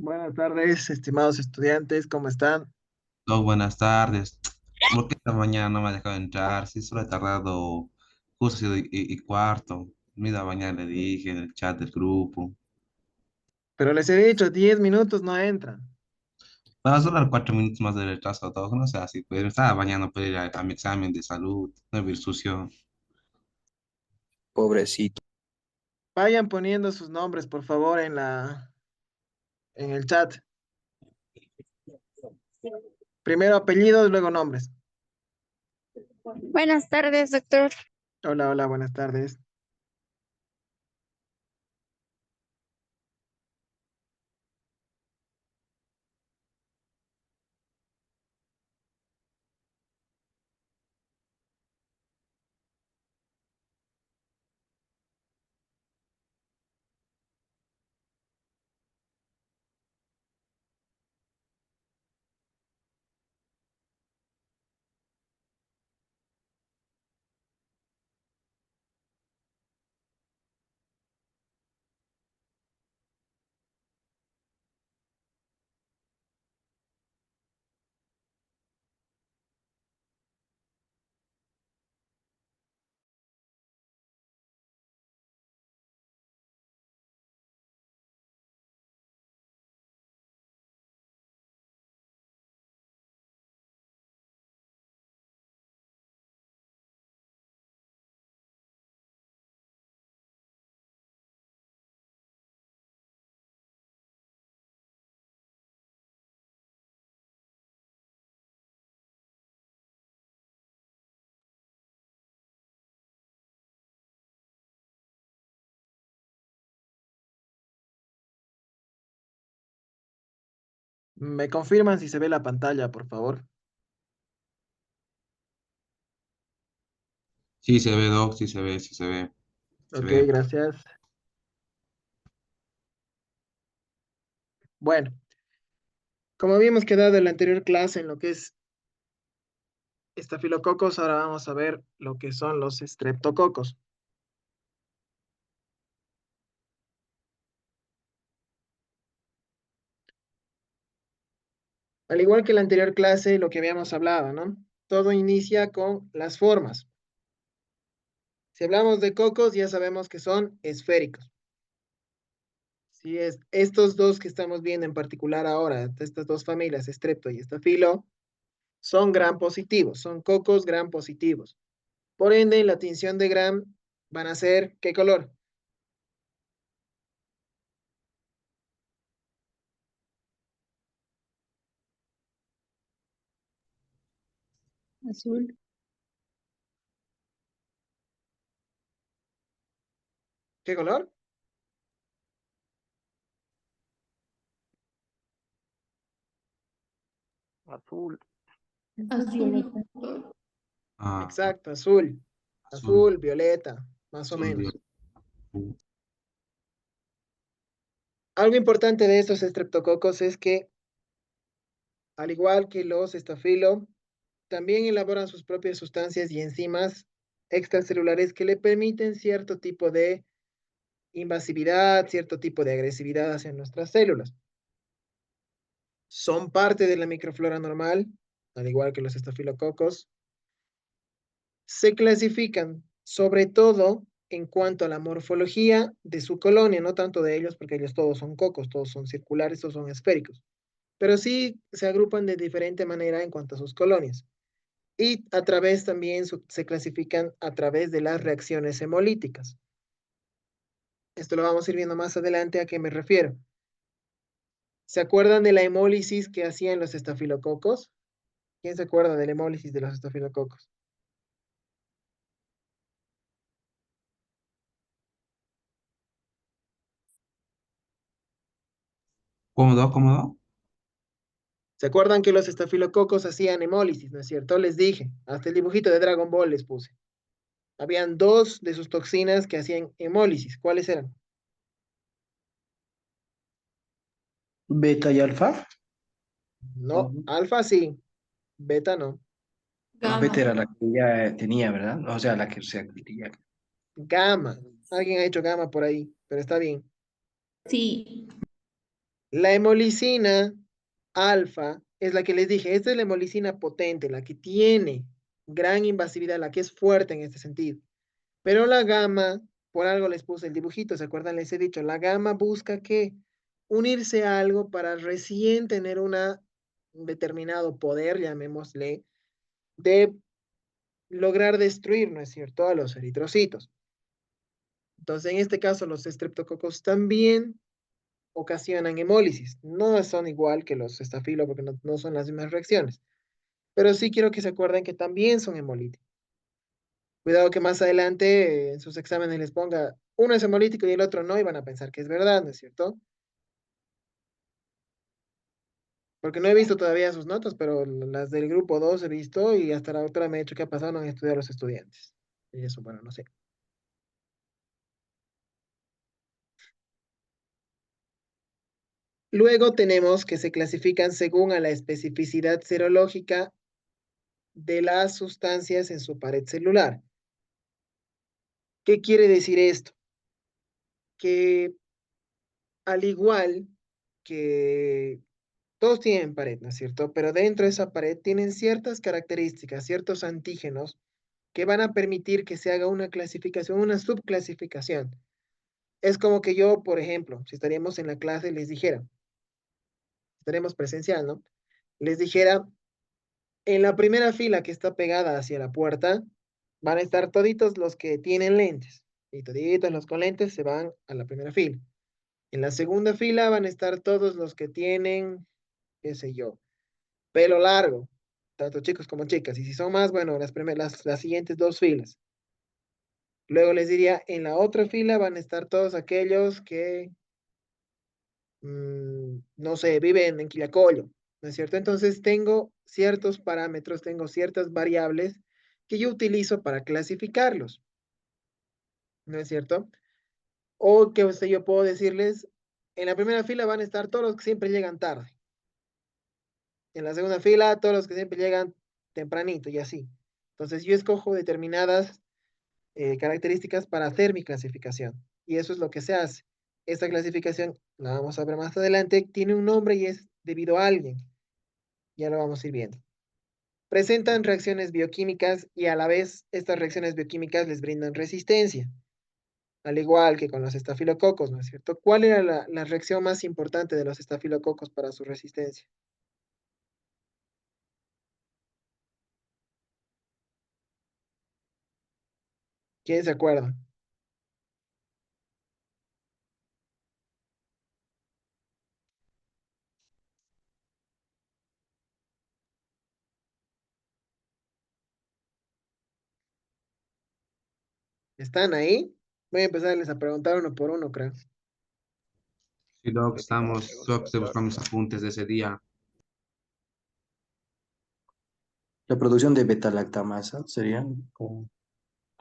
Buenas tardes, estimados estudiantes, ¿cómo están? Buenas tardes. ¿Por qué esta mañana no me ha dejado entrar? Sí, solo he tardado justo sido y cuarto. Mira, mañana le dije en el chat del grupo. Pero les he dicho, 10 minutos no entran. Vamos a hablar 4 minutos más de retraso a todos, no sé, así, pero estaba bañando para ir a mi examen de salud, no vi sucio. Pobrecito. Vayan poniendo sus nombres, por favor, en el chat. Primero apellidos, luego nombres. Buenas tardes, doctor. Hola, hola, buenas tardes. ¿Me confirman si se ve la pantalla, por favor? Sí se ve, Doc, sí se ve, sí se ve, se Ok, ve. gracias. Bueno, como habíamos quedado en la anterior clase en lo que es estafilococos, ahora vamos a ver lo que son los estreptococos. Al igual que la anterior clase, lo que habíamos hablado, ¿no? Todo inicia con las formas. Si hablamos de cocos, ya sabemos que son esféricos. Si es estos dos que estamos viendo en particular ahora, de estas dos familias, estrepto y estafilo, son gram positivos, son cocos gram positivos. Por ende, la tinción de gram van a ser, ¿qué color? Azul. ¿Qué color? Azul. Azul. Ah, Exacto, azul. azul, Azul, violeta, más o azul, menos. azul. Algo importante de estos estreptococos es que, al igual que los estafilo, también elaboran sus propias sustancias y enzimas extracelulares que le permiten cierto tipo de invasividad, cierto tipo de agresividad hacia nuestras células. Son parte de la microflora normal, al igual que los estafilococos. Se clasifican sobre todo en cuanto a la morfología de su colonia, no tanto de ellos, porque ellos todos son cocos, todos son circulares, todos son esféricos, pero sí se agrupan de diferente manera en cuanto a sus colonias. Y a través también se clasifican a través de las reacciones hemolíticas. Esto lo vamos a ir viendo más adelante a qué me refiero. ¿Se acuerdan de la hemólisis que hacían los estafilococos? ¿Quién se acuerda de la hemólisis de los estafilococos? ¿Cómodo, cómodo? ¿Se acuerdan que los estafilococos hacían hemólisis, no es cierto? Les dije, hasta el dibujito de Dragon Ball les puse. Habían dos de sus toxinas que hacían hemólisis. ¿Cuáles eran? Beta y alfa. No, alfa sí, beta no. La beta Gamma. era la que ya tenía, ¿verdad? O sea, la que se adquiría. Gamma. Alguien ha hecho gamma por ahí, pero está bien. Sí. La hemolicina alfa es la que les dije, esta es la hemolicina potente, la que tiene gran invasividad, la que es fuerte en este sentido. Pero la gamma, por algo les puse el dibujito, ¿se acuerdan? Les he dicho, la gamma busca que unirse a algo para recién tener un determinado poder, llamémosle, de lograr destruir, ¿no es cierto?, a los eritrocitos. Entonces, en este caso, los estreptococos también ocasionan hemólisis. No son igual que los estafilos porque no son las mismas reacciones. Pero sí quiero que se acuerden que también son hemolíticos. Cuidado que más adelante en sus exámenes les ponga uno es hemolítico y el otro no, y van a pensar que es verdad, ¿no es cierto? Porque no he visto todavía sus notas, pero las del grupo 2 he visto y hasta la otra me ha dicho que ha pasado, no han estudiado los estudiantes. Y eso, bueno, no sé. Luego tenemos que se clasifican según a la especificidad serológica de las sustancias en su pared celular. ¿Qué quiere decir esto? Que al igual que todos tienen pared, ¿no es cierto? Pero dentro de esa pared tienen ciertas características, ciertos antígenos que van a permitir que se haga una clasificación, una subclasificación. Es como que yo, por ejemplo, si estaríamos en la clase, les dijera, estaremos presencial, ¿no? Les dijera, en la primera fila que está pegada hacia la puerta, van a estar toditos los que tienen lentes. Y toditos los con lentes se van a la primera fila. En la segunda fila van a estar todos los que tienen, qué sé yo, pelo largo, tanto chicos como chicas. Y si son más, bueno, las siguientes dos filas. Luego les diría, en la otra fila van a estar todos aquellos que, no sé, viven en Quillacollo, ¿no es cierto? Entonces tengo ciertos parámetros, tengo ciertas variables que yo utilizo para clasificarlos, ¿no es cierto? O que yo puedo decirles, en la primera fila van a estar todos los que siempre llegan tarde. En la segunda fila, todos los que siempre llegan tempranito y así. Entonces yo escojo determinadas características para hacer mi clasificación. Y eso es lo que se hace. Esta clasificación, la vamos a ver más adelante, tiene un nombre y es debido a alguien. Ya lo vamos a ir viendo. Presentan reacciones bioquímicas y a la vez estas reacciones bioquímicas les brindan resistencia, al igual que con los estafilococos, ¿no es cierto? ¿Cuál era la reacción más importante de los estafilococos para su resistencia? ¿Quién se acuerda? ¿Están ahí? Voy a empezarles a preguntar uno por uno, creo. Y luego que estamos, solo que estoy buscando mis apuntes de ese día. La producción de beta-lactamasa sería como...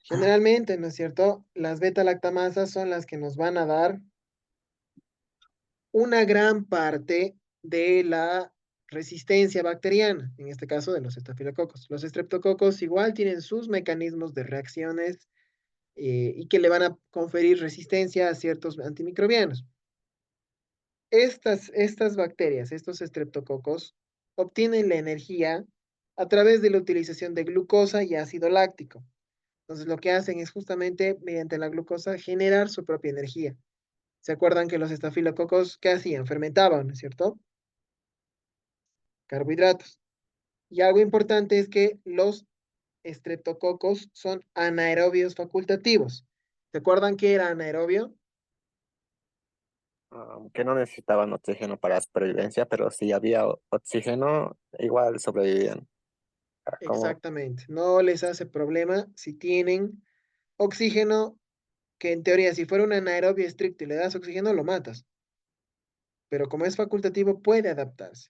Generalmente, ¿no es cierto? Las beta-lactamasas son las que nos van a dar una gran parte de la resistencia bacteriana, en este caso de los estafilococos. Los estreptococos igual tienen sus mecanismos de reacciones y que le van a conferir resistencia a ciertos antimicrobianos. Estas bacterias, estos estreptococos, obtienen la energía a través de la utilización de glucosa y ácido láctico. Entonces lo que hacen es justamente mediante la glucosa generar su propia energía. ¿Se acuerdan que los estafilococos, qué hacían? Fermentaban, ¿no es cierto? Carbohidratos. Y algo importante es que los estreptococos son anaerobios facultativos. ¿Se acuerdan qué era anaerobio? Que no necesitaban oxígeno para supervivencia, pero si había oxígeno, igual sobrevivían. Como, Exactamente. No les hace problema si tienen oxígeno, que en teoría si fuera un anaerobio estricto y le das oxígeno, lo matas. Pero como es facultativo, puede adaptarse.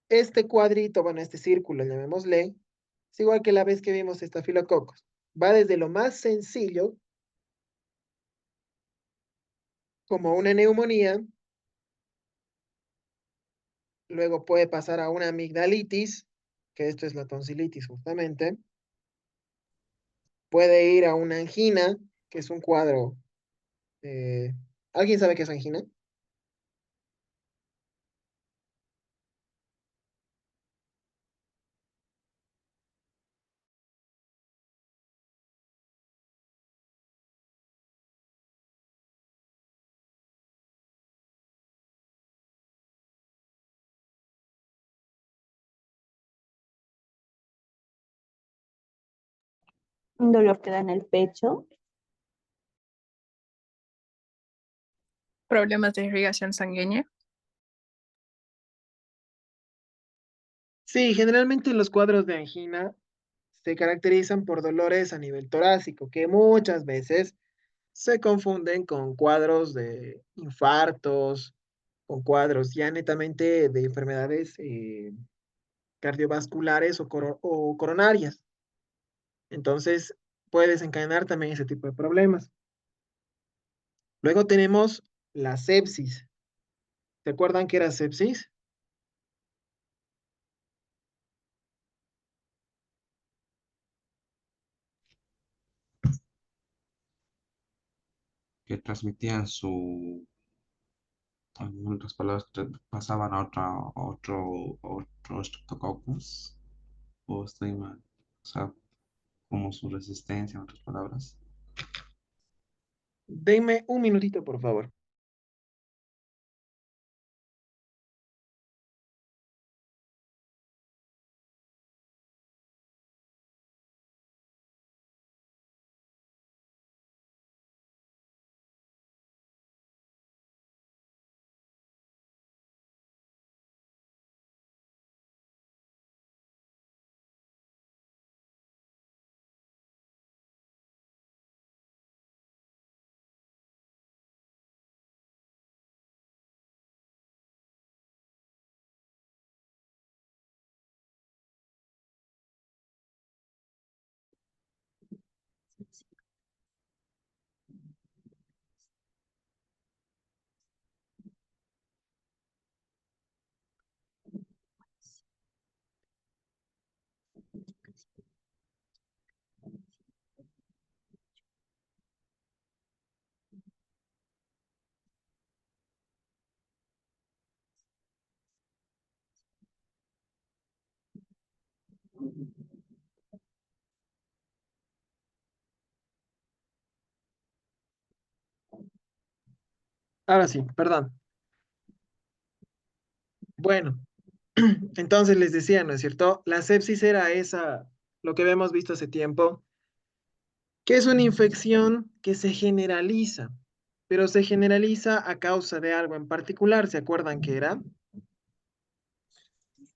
Este cuadrito, bueno, este círculo, llamémosle, es igual que la vez que vimos estafilococos. Va desde lo más sencillo, como una neumonía, luego puede pasar a una amigdalitis, que esto es la tonsilitis justamente, puede ir a una angina, que es un cuadro, eh, ¿alguien sabe qué es angina? Un dolor que da en el pecho. Problemas de irrigación sanguínea. Sí, generalmente los cuadros de angina se caracterizan por dolores a nivel torácico, que muchas veces se confunden con cuadros de infartos, con cuadros ya netamente de enfermedades cardiovasculares o coronarias. Entonces, puede desencadenar también ese tipo de problemas. Luego tenemos la sepsis. ¿Se acuerdan qué era sepsis? Que transmitían en otras palabras, pasaban a otro Streptococcus, o estoy mal, o sea, como su resistencia, en otras palabras. Denme un minutito, por favor. Ahora sí, perdón. Bueno, entonces les decía, ¿no es cierto? La sepsis era esa, lo que habíamos visto hace tiempo, que es una infección que se generaliza, pero se generaliza a causa de algo en particular. ¿Se acuerdan qué era?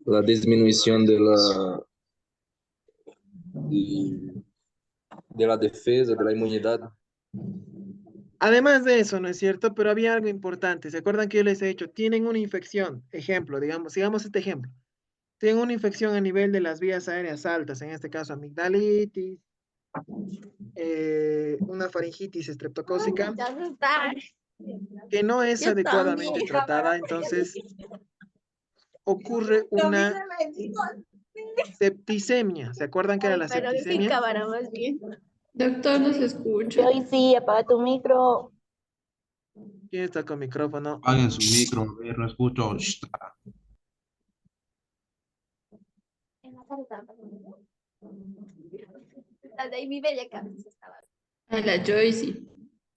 La disminución de la defensa, de la inmunidad. Además de eso, ¿no es cierto? Pero había algo importante. ¿Se acuerdan que yo les he dicho? Tienen una infección. Ejemplo, digamos, sigamos este ejemplo. Tienen una infección a nivel de las vías aéreas altas, en este caso amigdalitis, una faringitis estreptocócica, que no es Yo adecuadamente también. tratada, entonces ocurre una septicemia. ¿Se acuerdan que era Ay, la pero ¿de qué septicemia? cámara más bien? Doctor, no se escucha. Hoy sí, apaga tu micro. ¿Quién está con micrófono? Paguen su micro, a ver, no escucho. La de ahí mi bella cabeza estaba. A la Joyce.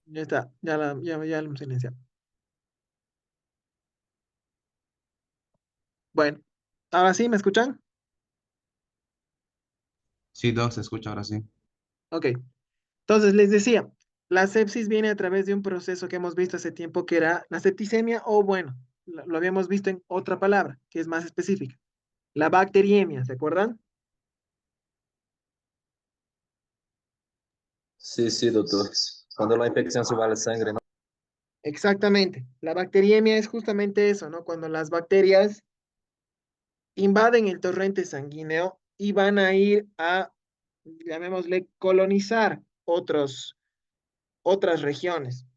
Ya está, ya la hemos silenciado. Bueno, ahora sí, ¿me escuchan? Sí, Doc, se escucha ahora sí. Ok. Entonces les decía, la sepsis viene a través de un proceso que hemos visto hace tiempo que era la septicemia, o bueno, lo habíamos visto en otra palabra, que es más específica. La bacteriemia, ¿se acuerdan? Sí, sí, doctor. Cuando la infección se va al sangre, ¿no? Exactamente. La bacteriemia es justamente eso, ¿no? Cuando las bacterias invaden el torrente sanguíneo y van a ir a, llamémosle, colonizar otras regiones.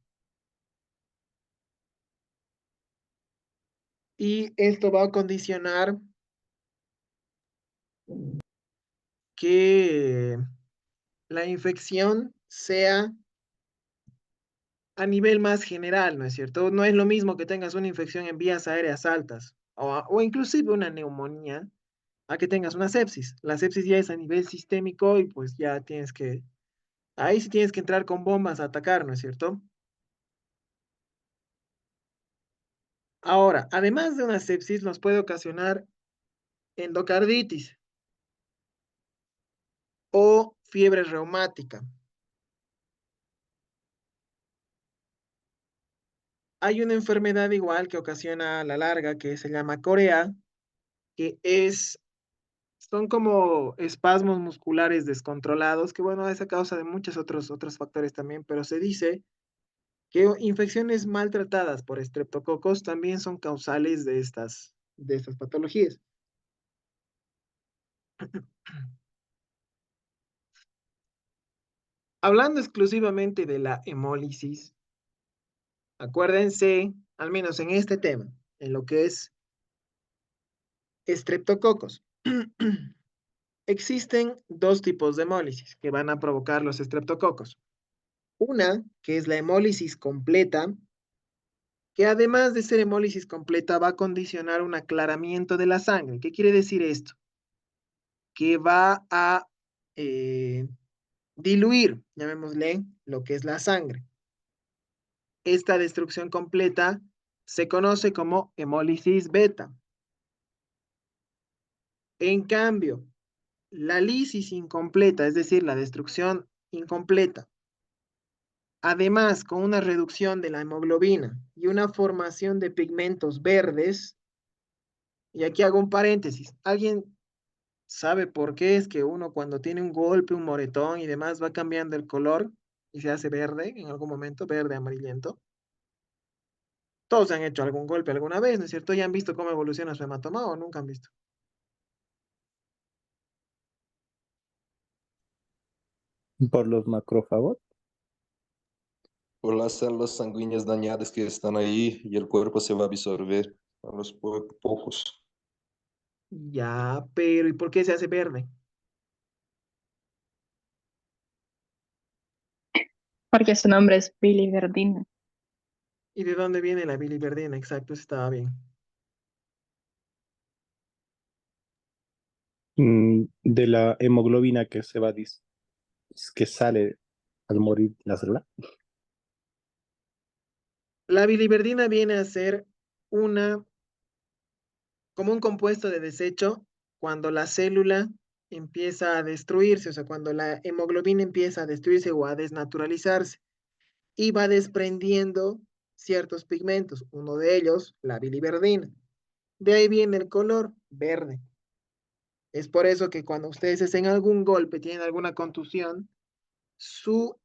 Y esto va a condicionar que la infección sea a nivel más general, ¿no es cierto? No es lo mismo que tengas una infección en vías aéreas altas o inclusive una neumonía a que tengas una sepsis. La sepsis ya es a nivel sistémico y pues ya ahí sí tienes que entrar con bombas a atacar, ¿no es cierto? Ahora, además de una sepsis, nos puede ocasionar endocarditis o fiebre reumática. Hay una enfermedad igual que ocasiona a la larga que se llama corea, que son como espasmos musculares descontrolados, que bueno, es a causa de muchos otros factores también, pero se dice que infecciones maltratadas por estreptococos también son causales de estas patologías. Hablando exclusivamente de la hemólisis, acuérdense, al menos en este tema, en lo que es estreptococos. Existen dos tipos de hemólisis que van a provocar los estreptococos. Una, que es la hemólisis completa, que además de ser hemólisis completa, va a condicionar un aclaramiento de la sangre. ¿Qué quiere decir esto? Que va a diluir, llamémosle, lo que es la sangre. Esta destrucción completa se conoce como hemólisis beta. En cambio, la lisis incompleta, es decir, la destrucción incompleta, además con una reducción de la hemoglobina y una formación de pigmentos verdes, y aquí hago un paréntesis, ¿alguien sabe por qué es que uno cuando tiene un golpe, un moretón y demás va cambiando el color y se hace verde en algún momento, verde, amarillento? Todos han hecho algún golpe alguna vez, ¿no es cierto? ¿Ya han visto cómo evoluciona su hematoma o nunca han visto? Por los macrófagos. Por las células sanguíneas dañadas que están ahí y el cuerpo se va a absorber a los pocos. Ya, pero ¿y por qué se hace verde? Porque su nombre es biliverdina. ¿Y de dónde viene la biliverdina? Exacto, eso estaba bien. De la hemoglobina que que sale al morir la célula. La biliverdina viene a ser una, como un compuesto de desecho cuando la célula empieza a destruirse, o sea, cuando la hemoglobina empieza a destruirse o a desnaturalizarse y va desprendiendo ciertos pigmentos, uno de ellos, la biliverdina. De ahí viene el color verde. Es por eso que cuando ustedes hacen algún golpe, tienen alguna contusión, su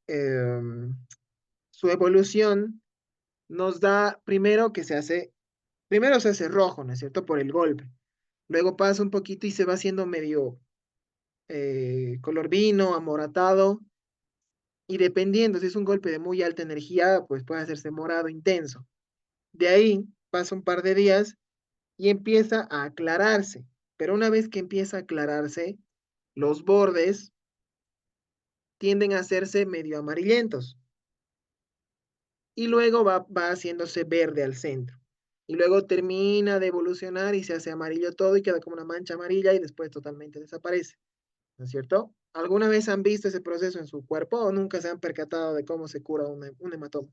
evolución nos da primero se hace rojo, ¿no es cierto? Por el golpe. Luego pasa un poquito y se va haciendo medio color vino, amoratado, y dependiendo si es un golpe de muy alta energía, pues puede hacerse morado intenso. De ahí pasa un par de días y empieza a aclararse. Pero una vez que empieza a aclararse, los bordes tienden a hacerse medio amarillentos y luego va haciéndose verde al centro. Y luego termina de evolucionar y se hace amarillo todo y queda como una mancha amarilla y después totalmente desaparece. ¿No es cierto? ¿Alguna vez han visto ese proceso en su cuerpo o nunca se han percatado de cómo se cura un hematoma?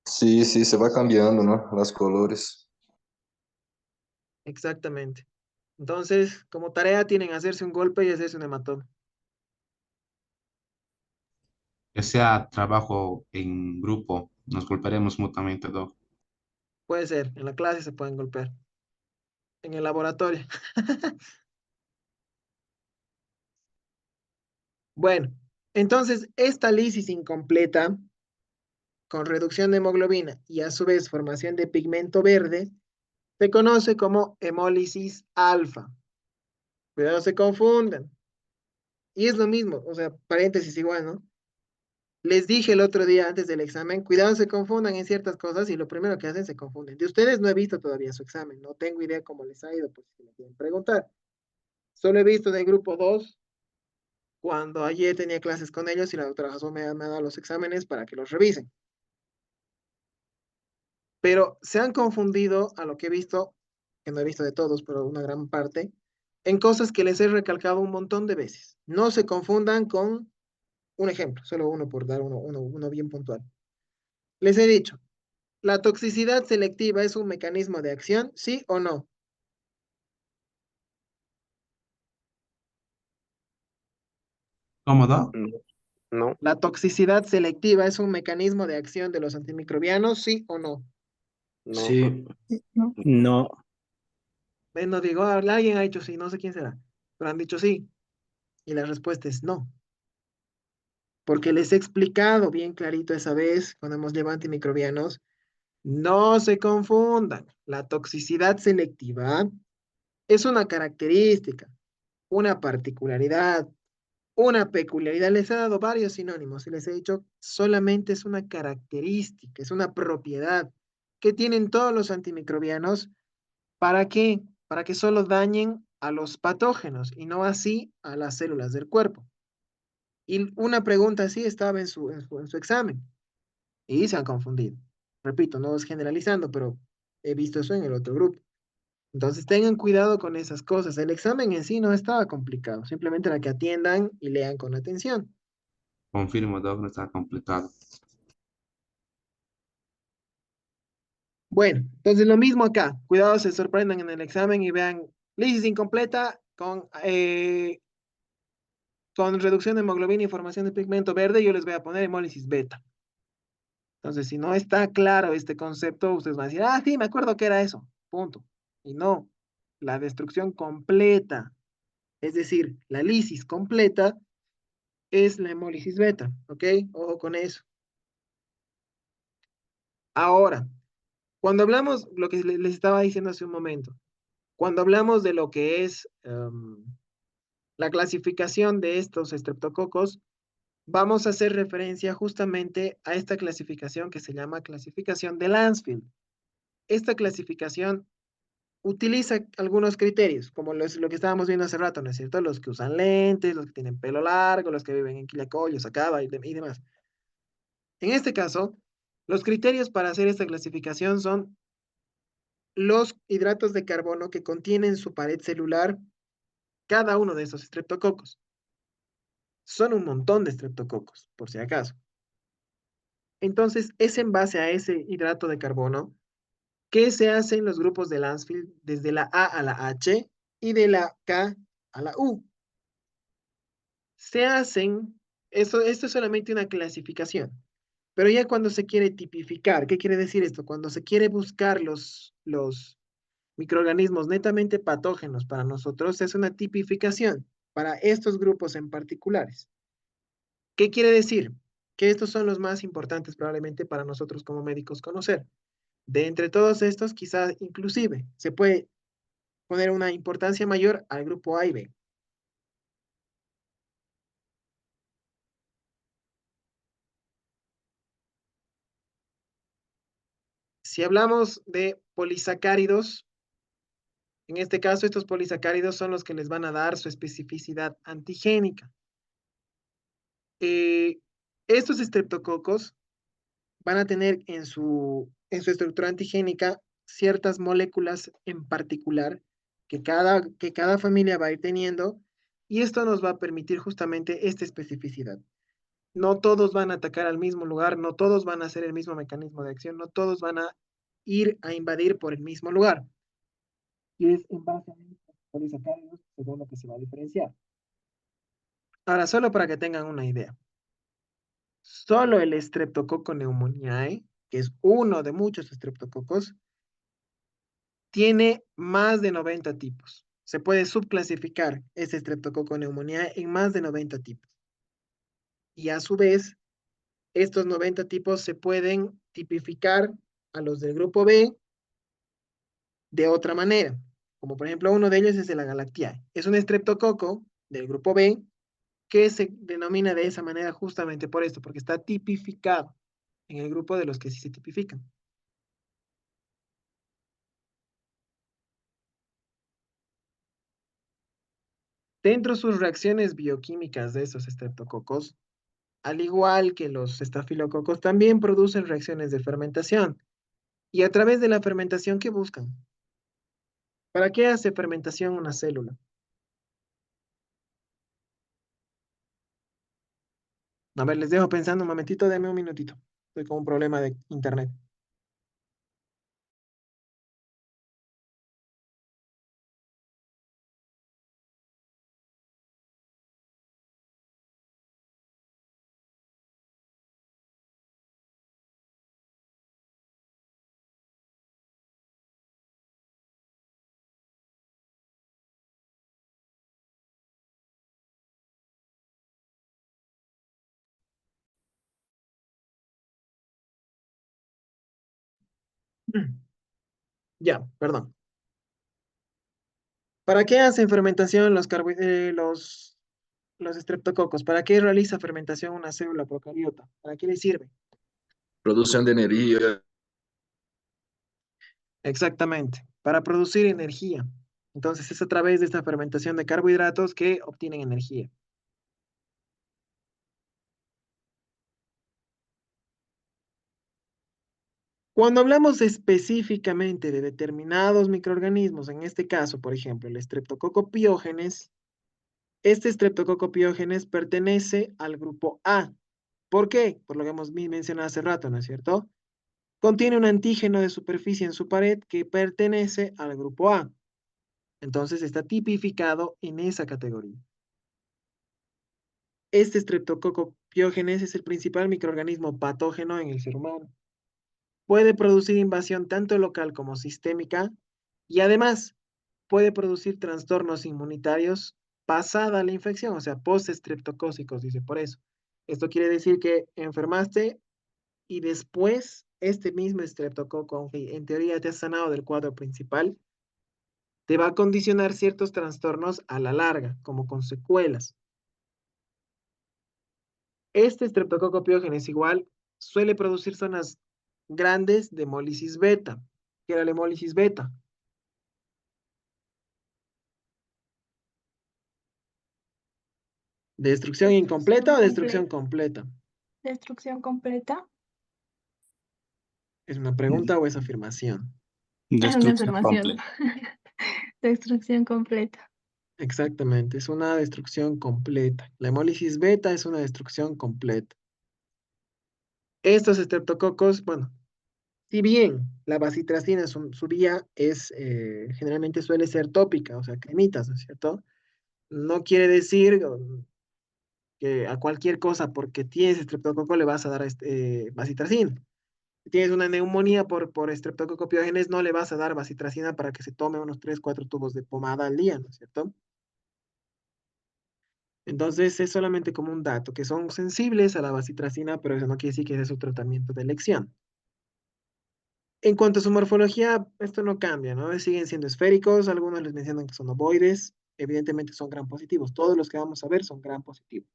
Sí, sí, se va cambiando, ¿no? Los colores. Exactamente. Entonces, como tarea tienen hacerse un golpe y hacerse un hematoma. Que sea trabajo en grupo, nos golpearemos mutuamente, Doc. Puede ser, en la clase se pueden golpear, en el laboratorio. Bueno, entonces esta lisis incompleta con reducción de hemoglobina y a su vez formación de pigmento verde se conoce como hemólisis alfa. Cuidado, se confundan. Y es lo mismo, o sea, paréntesis igual, ¿no? Les dije el otro día antes del examen, cuidado, se confundan en ciertas cosas y lo primero que hacen se confunden. De ustedes no he visto todavía su examen, no tengo idea cómo les ha ido, pues si me quieren preguntar. Solo he visto del grupo 2 cuando ayer tenía clases con ellos y la doctora Jasón me ha dado los exámenes para que los revisen. Pero se han confundido a lo que he visto, que no he visto de todos, pero una gran parte, en cosas que les he recalcado un montón de veces. No se confundan con un ejemplo, solo uno por dar uno bien puntual. Les he dicho, ¿la toxicidad selectiva es un mecanismo de acción, sí o no? ¿Cómodo? No, ¿La toxicidad selectiva es un mecanismo de acción de los antimicrobianos, sí o no? no, Sí, No. No, No digo, "Ah, alguien ha dicho sí, no sé quién será, pero han dicho sí. Y la respuesta es no. Porque les he explicado bien clarito esa vez, cuando hemos llevado antimicrobianos, no se confundan. La toxicidad selectiva es una característica, una particularidad, una peculiaridad. Les he dado varios sinónimos y les he dicho solamente es una característica, es una propiedad que tienen todos los antimicrobianos. ¿Para qué? Para que solo dañen a los patógenos y no así a las células del cuerpo. Y una pregunta así estaba en su examen y se han confundido. Repito, no es generalizando, pero he visto eso en el otro grupo. Entonces tengan cuidado con esas cosas. El examen en sí no estaba complicado, simplemente era que atiendan y lean con atención. Confirmo, Doc, no está complicado. Bueno, entonces lo mismo acá. Cuidado, se sorprendan en el examen y vean lisis incompleta con reducción de hemoglobina y formación de pigmento verde. Yo les voy a poner hemólisis beta. Entonces, si no está claro este concepto, ustedes van a decir, ah, sí, me acuerdo que era eso. Punto. Y no, la destrucción completa, es decir, la lisis completa es la hemólisis beta, ¿ok? Ojo con eso. Ahora, cuando hablamos, lo que les estaba diciendo hace un momento, cuando hablamos de lo que es la clasificación de estos estreptococos, vamos a hacer referencia justamente a esta clasificación que se llama clasificación de Landsfield. Esta clasificación utiliza algunos criterios, como lo que estábamos viendo hace rato, ¿no es cierto? Los que usan lentes, los que tienen pelo largo, los que viven en Quillacollo, Sacaba y demás. En este caso, los criterios para hacer esta clasificación son los hidratos de carbono que contienen en su pared celular cada uno de esos estreptococos. Son un montón de estreptococos, por si acaso. Entonces, es en base a ese hidrato de carbono que se hacen los grupos de Landsfield desde la A a la H y de la K a la U. Se hacen, esto es solamente una clasificación, pero ya cuando se quiere tipificar, ¿qué quiere decir esto? Cuando se quiere buscar los microorganismos netamente patógenos para nosotros, es una tipificación para estos grupos en particulares. ¿Qué quiere decir? Que estos son los más importantes probablemente para nosotros como médicos conocer. De entre todos estos, quizás inclusive se puede poner una importancia mayor al grupo A y B. Si hablamos de polisacáridos, en este caso estos polisacáridos son los que les van a dar su especificidad antigénica. Eh, Estos estreptococos van a tener en su estructura antigénica ciertas moléculas en particular que cada familia va a ir teniendo y esto nos va a permitir justamente esta especificidad. No todos van a atacar al mismo lugar, no todos van a hacer el mismo mecanismo de acción, no todos van a ir a invadir por el mismo lugar. Y es en base a estos polisacáridos según lo que se va a diferenciar. Ahora, solo para que tengan una idea, solo el Streptococcus pneumoniae, que es uno de muchos estreptococos, tiene más de 90 tipos. Se puede subclasificar este Streptococcus pneumoniae en más de 90 tipos. Y a su vez, estos 90 tipos se pueden tipificar a los del grupo B de otra manera. Como por ejemplo, uno de ellos es el Agalactiae. Es un estreptococo del grupo B que se denomina de esa manera justamente por esto, porque está tipificado en el grupo de los que sí se tipifican. Dentro de sus reacciones bioquímicas de estos estreptococos, al igual que los estafilococos, también producen reacciones de fermentación. Y a través de la fermentación, ¿qué buscan? ¿Para qué hace fermentación una célula? A ver, les dejo pensando un momentito, denme un minutito. Estoy con un problema de internet. Ya, perdón. ¿Para qué hacen fermentación los estreptococos? ¿Para qué realiza fermentación una célula procariota? ¿Para qué le sirve? Producción de energía. Exactamente, para producir energía. Entonces es a través de esta fermentación de carbohidratos que obtienen energía. Cuando hablamos específicamente de determinados microorganismos, en este caso, por ejemplo, el Streptococcus pyogenes, este Streptococcus pyogenes pertenece al grupo A. ¿Por qué? Por lo que hemos mencionado hace rato, ¿no es cierto? Contiene un antígeno de superficie en su pared que pertenece al grupo A. Entonces está tipificado en esa categoría. Este Streptococcus pyogenes es el principal microorganismo patógeno en el ser humano. Puede producir invasión tanto local como sistémica y además puede producir trastornos inmunitarios pasada la infección, o sea, post-estreptocócicos, dice por eso. Esto quiere decir que enfermaste y después este mismo estreptococo, aunque en teoría te has sanado del cuadro principal, te va a condicionar ciertos trastornos a la larga, como con secuelas. Este estreptococo piógenes igual suele producir zonas grandes de hemólisis beta. ¿Qué era la hemólisis beta? ¿Destrucción incompleta o destrucción completa? Destrucción completa. ¿Es una pregunta o es afirmación? Es una Destrucción afirmación. completa. Destrucción completa. Exactamente, es una destrucción completa. La hemólisis beta es una destrucción completa. Estos estreptococos, bueno, si bien la bacitracina, su vía es, generalmente suele ser tópica, o sea, cremitas, ¿no es cierto? No quiere decir que a cualquier cosa porque tienes estreptococo le vas a dar bacitracina. Si tienes una neumonía por estreptococo piógenes, no le vas a dar bacitracina para que se tome unos 3 4 tubos de pomada al día, ¿no es cierto? Entonces es solamente como un dato, que son sensibles a la bacitracina, pero eso no quiere decir que ese es su tratamiento de elección. En cuanto a su morfología, esto no cambia, ¿no? Siguen siendo esféricos, algunos les mencionan que son ovoides, evidentemente son gram positivos, todos los que vamos a ver son gram positivos.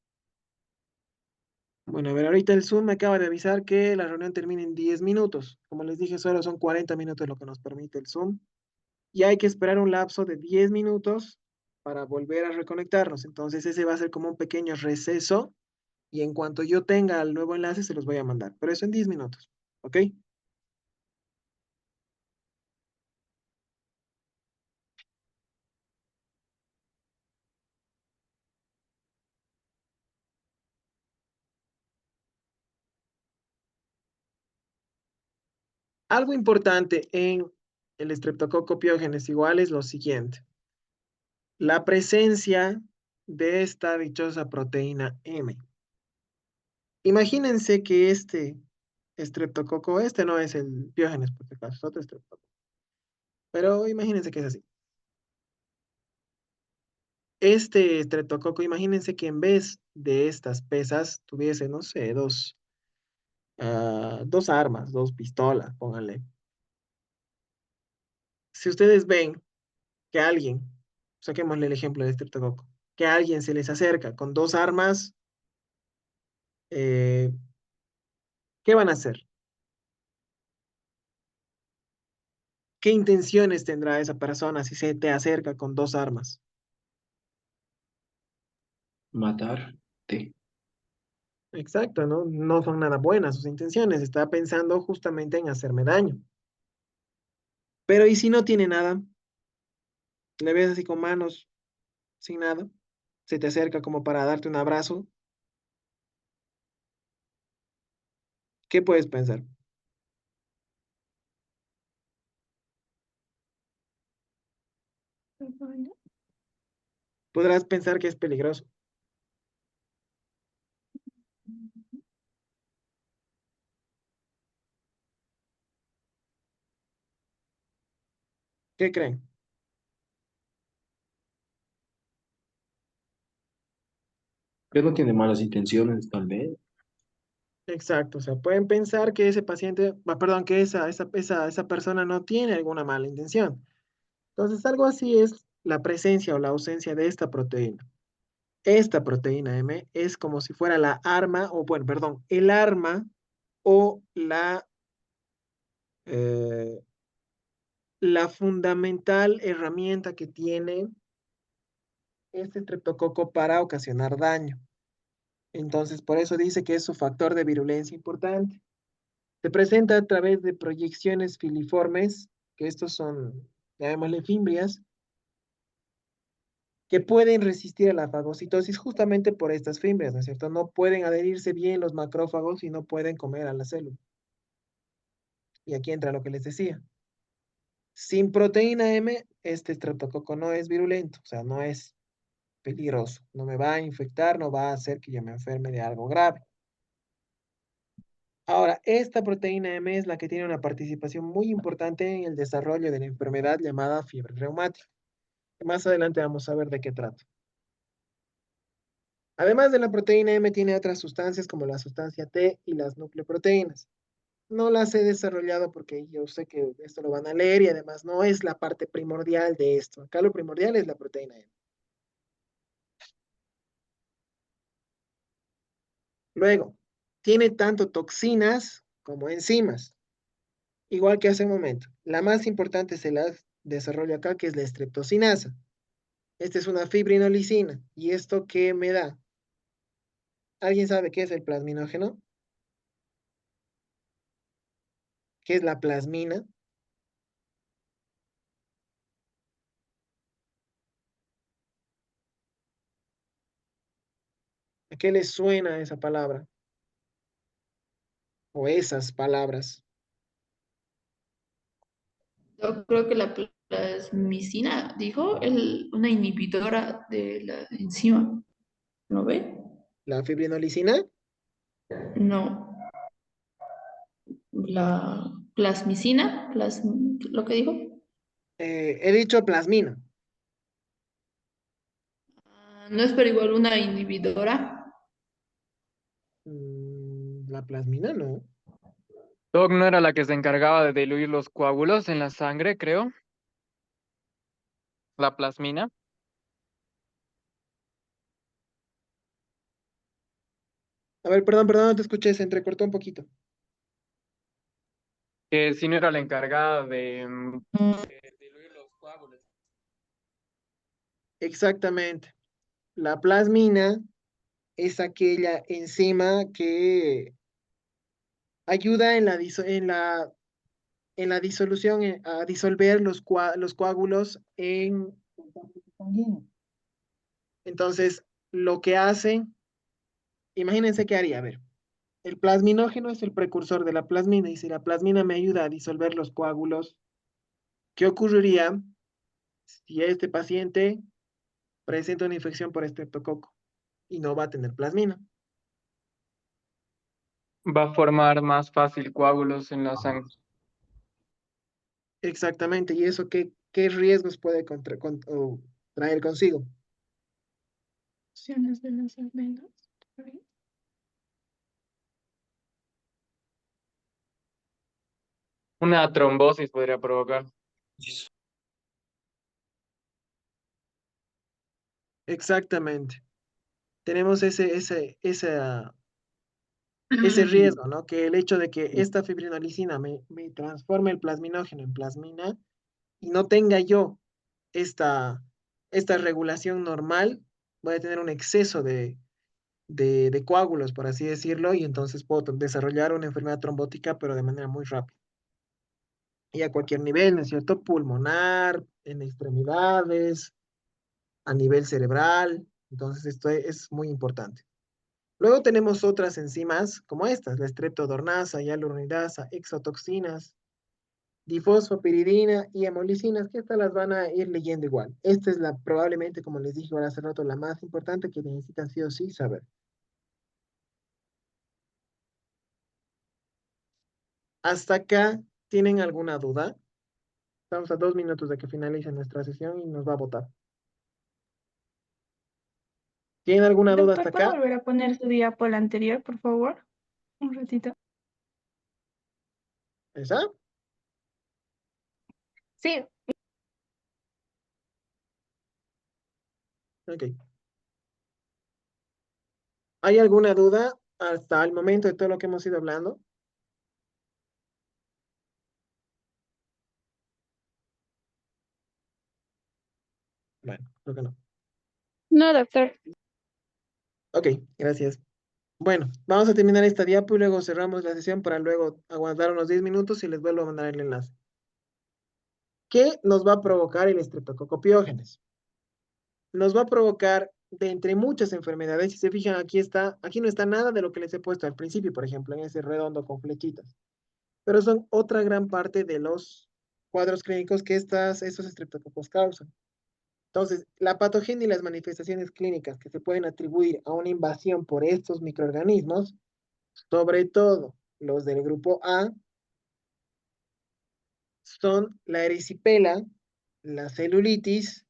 Bueno, a ver, ahorita el Zoom me acaba de avisar que la reunión termina en 10 minutos. Como les dije, solo son 40 minutos lo que nos permite el Zoom. Y hay que esperar un lapso de 10 minutos para volver a reconectarnos. Entonces ese va a ser como un pequeño receso y en cuanto yo tenga el nuevo enlace se los voy a mandar. Pero eso en 10 minutos, ¿ok? Algo importante en el estreptococo piógenes igual es lo siguiente. La presencia de esta dichosa proteína M. Imagínense que este estreptococo, este no es el piógenes, por si acaso, es otro estreptococo. Pero imagínense que es así. Este estreptococo, imagínense que en vez de estas pesas tuviese, no sé, dos armas, dos pistolas, pónganle. Si ustedes ven que alguien, saquémosle el ejemplo de estreptococo, que alguien se les acerca con dos armas, eh, ¿qué van a hacer? ¿Qué intenciones tendrá esa persona si se te acerca con dos armas? Matarte. Exacto, ¿no? No son nada buenas sus intenciones, está pensando justamente en hacerme daño. Pero ¿y si no tiene nada? Le ves así con manos, sin nada, se te acerca como para darte un abrazo, ¿qué puedes pensar? Podrás pensar que es peligroso. ¿Qué creen? Pero no tiene malas intenciones, tal vez. Exacto, o sea, pueden pensar que ese paciente, perdón, que esa persona no tiene alguna mala intención. Entonces, algo así es la presencia o la ausencia de esta proteína. Esta proteína M es como si fuera la arma, o bueno, perdón, el arma o eh, la fundamental herramienta que tiene este estreptococo para ocasionar daño. Entonces, por eso dice que es su factor de virulencia importante. Se presenta a través de proyecciones filiformes, que estos son, llamémosle fimbrias, que pueden resistir a la fagocitosis justamente por estas fimbrias, ¿no es cierto? No pueden adherirse bien los macrófagos y no pueden comer a la célula. Y aquí entra lo que les decía. Sin proteína M, este estreptococo no es virulento, o sea, no es peligroso. No me va a infectar, no va a hacer que yo me enferme de algo grave. Ahora, esta proteína M es la que tiene una participación muy importante en el desarrollo de la enfermedad llamada fiebre reumática. Más adelante vamos a ver de qué trata. Además de la proteína M, tiene otras sustancias como la sustancia T y las nucleoproteínas. No las he desarrollado porque yo sé que esto lo van a leer y además no es la parte primordial de esto. Acá lo primordial es la proteína M. Luego, tiene tanto toxinas como enzimas, igual que hace un momento. La más importante se la desarrollo acá, que es la streptocinasa. Esta es una fibrinolicina. ¿Y esto qué me da? ¿Alguien sabe qué es el plasminógeno? ¿Qué es la plasmina? ¿A qué les suena esa palabra? O esas palabras. Yo creo que la plasmicina, dijo, una inhibidora de la enzima, ¿no ve? La fibrinolicina, No, la plasmicina, lo que dijo. he dicho plasmina. No es pero igual una inhibidora. La plasmina no. Doc no era la que se encargaba de diluir los coágulos en la sangre, creo. La plasmina. A ver, perdón, no te escuché, se entrecortó un poquito. Que si no era la encargada de diluir los coágulos. Exactamente. La plasmina es aquella enzima que ayuda en la disolución, a disolver los coágulos en el tejido sanguíneo. Entonces, lo que hace, imagínense qué haría, a ver, el plasminógeno es el precursor de la plasmina y si la plasmina me ayuda a disolver los coágulos, ¿qué ocurriría si este paciente presenta una infección por estreptococo y no va a tener plasmina? Va a formar más fácil coágulos en la sangre. Exactamente, ¿y eso qué riesgos puede o traer consigo? Opciones de las almenas. Una trombosis podría provocar. Exactamente. Tenemos ese riesgo, ¿no? Que el hecho de que esta fibrinolicina me transforme el plasminógeno en plasmina y no tenga yo esta regulación normal, voy a tener un exceso de coágulos, por así decirlo, y entonces puedo desarrollar una enfermedad trombótica, pero de manera muy rápida. Y a cualquier nivel, ¿no es cierto? Pulmonar, en extremidades, a nivel cerebral. Entonces, esto es muy importante. Luego tenemos otras enzimas como estas, la streptodornasa, hialuronidasa, exotoxinas, difosfopiridina y hemolicinas, que estas las van a ir leyendo igual. Esta es probablemente, como les dije ahora hace rato, la más importante que necesitan sí o sí saber. ¿Hasta acá tienen alguna duda? Estamos a 2 minutos de que finalice nuestra sesión y nos va a votar. ¿Tienen alguna duda hasta Doctor, ¿puede acá? volver a poner su diapo la anterior, por favor? Un ratito. ¿Esa? Sí, Ok. ¿Hay alguna duda hasta el momento de todo lo que hemos ido hablando? Bueno, creo que no. No, doctor. Ok, gracias. Bueno, vamos a terminar esta diapo y luego cerramos la sesión para luego aguardar unos 10 minutos y les vuelvo a mandar el enlace. ¿Qué nos va a provocar el estreptococcus? Nos va a provocar de entre muchas enfermedades. Si se fijan, aquí no está nada de lo que les he puesto al principio, por ejemplo, en ese redondo con flechitas. Pero son otra gran parte de los cuadros clínicos que estos estreptococos causan. Entonces, la patogenia y las manifestaciones clínicas que se pueden atribuir a una invasión por estos microorganismos, sobre todo los del grupo A, son la erisipela, la celulitis,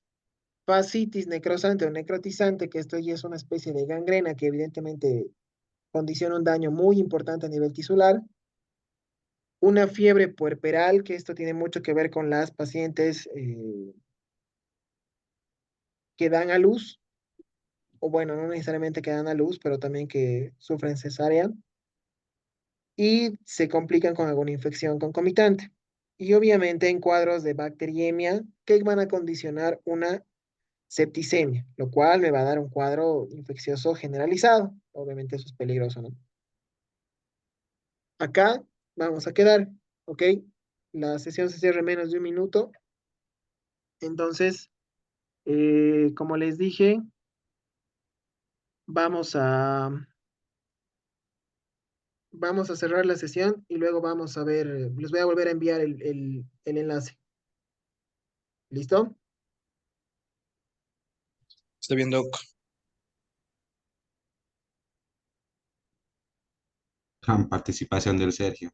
fascitis necrosante o necrotizante, que esto ya es una especie de gangrena que evidentemente condiciona un daño muy importante a nivel tisular, una fiebre puerperal, que esto tiene mucho que ver con las pacientes que dan a luz, o bueno, no necesariamente que dan a luz, pero también que sufren cesárea y se complican con alguna infección concomitante. Y obviamente en cuadros de bacteriemia que van a condicionar una septicemia, lo cual me va a dar un cuadro infeccioso generalizado. Obviamente eso es peligroso, ¿no? Acá vamos a quedar, ¿ok? La sesión se cierra en menos de un minuto. Entonces, como les dije, vamos a, vamos a cerrar la sesión y luego vamos a ver, les voy a volver a enviar el enlace. ¿Listo? Está bien, Doc. Gran participación del Sergio.